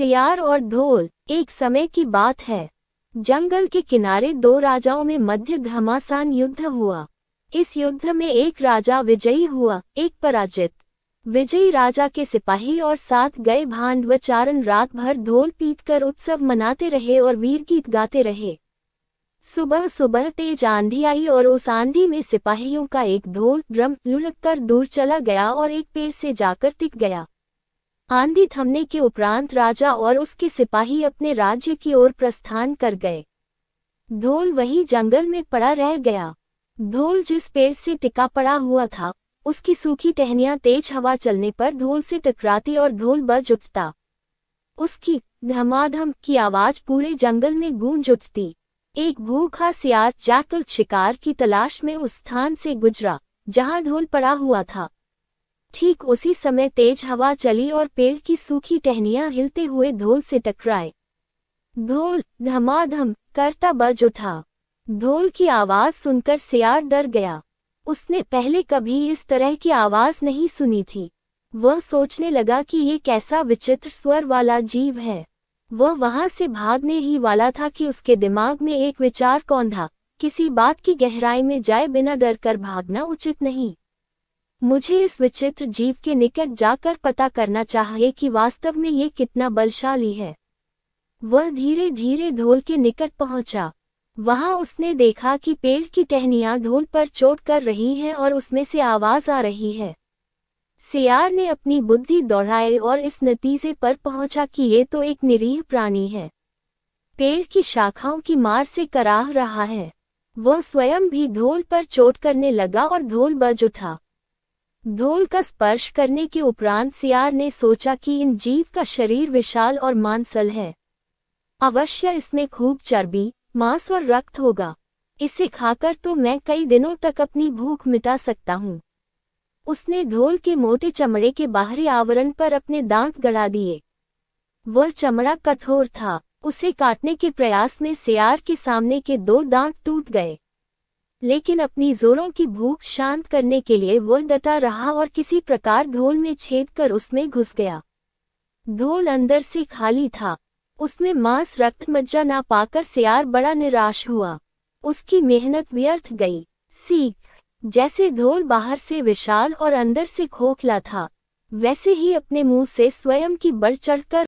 सियार और ढोल। एक समय की बात है, जंगल के किनारे दो राजाओं में मध्य घमासान युद्ध हुआ। इस युद्ध में एक राजा विजयी हुआ, एक पराजित। विजयी राजा के सिपाही और साथ गए भांड व चारण रात भर ढोल पीटकर उत्सव मनाते रहे और वीर गीत गाते रहे। सुबह सुबह तेज आंधी आई और उस आंधी में सिपाहियों का एक ढोल ड्रम लुढ़ककर दूर चला गया और एक पेड़ से जाकर टिक गया। आंधी थमने के उपरांत राजा और उसके सिपाही अपने राज्य की ओर प्रस्थान कर गए। ढोल वहीं जंगल में पड़ा रह गया। ढोल जिस पेड़ से टिका पड़ा हुआ था, उसकी सूखी टहनियां तेज हवा चलने पर ढोल से टकराती और ढोल बज उठता। उसकी धमाधम की आवाज पूरे जंगल में गूंज उठती। एक भूखा सियार जैकल शिकार की तलाश में उस स्थान से गुजरा जहां ढोल पड़ा हुआ था। ठीक उसी समय तेज हवा चली और पेड़ की सूखी टहनियां हिलते हुए ढोल से टकराए। ढोल धमाधम करता बज उठा। ढोल की आवाज सुनकर सियार डर गया। उसने पहले कभी इस तरह की आवाज नहीं सुनी थी। वह सोचने लगा कि ये कैसा विचित्र स्वर वाला जीव है। वह वहां से भागने ही वाला था कि उसके दिमाग में एक विचार कौंधा, किसी बात की गहराई में जाए बिना डर कर भागना उचित नहीं। मुझे इस विचित्र जीव के निकट जाकर पता करना चाहिए कि वास्तव में ये कितना बलशाली है। वह धीरे धीरे ढोल के निकट पहुंचा। वहां उसने देखा कि पेड़ की टहनियां ढोल पर चोट कर रही हैं और उसमें से आवाज आ रही है। सियार ने अपनी बुद्धि दौड़ाई और इस नतीजे पर पहुंचा कि ये तो एक निरीह प्राणी है, पेड़ की शाखाओं की मार से कराह रहा है। वह स्वयं भी ढोल पर चोट करने लगा और ढोल बज उठा। ढोल का स्पर्श करने के उपरांत सियार ने सोचा कि इन जीव का शरीर विशाल और मांसल है। अवश्य इसमें खूब चर्बी, मांस और रक्त होगा। इसे खाकर तो मैं कई दिनों तक अपनी भूख मिटा सकता हूँ। उसने ढोल के मोटे चमड़े के बाहरी आवरण पर अपने दांत गड़ा दिए। वह चमड़ा कठोर था। उसे काटने के प्रयास में सियार के सामने के दो दांत टूट गए। लेकिन अपनी जोरों की भूख शांत करने के लिए वह डटा रहा और किसी प्रकार ढोल में छेद कर उसमें घुस गया। ढोल अंदर से खाली था। उसमें मांस रक्त मज्जा ना पाकर सियार बड़ा निराश हुआ। उसकी मेहनत व्यर्थ गई। सीख, जैसे ढोल बाहर से विशाल और अंदर से खोखला था, वैसे ही अपने मुंह से स्वयं की बढ़ चढ़कर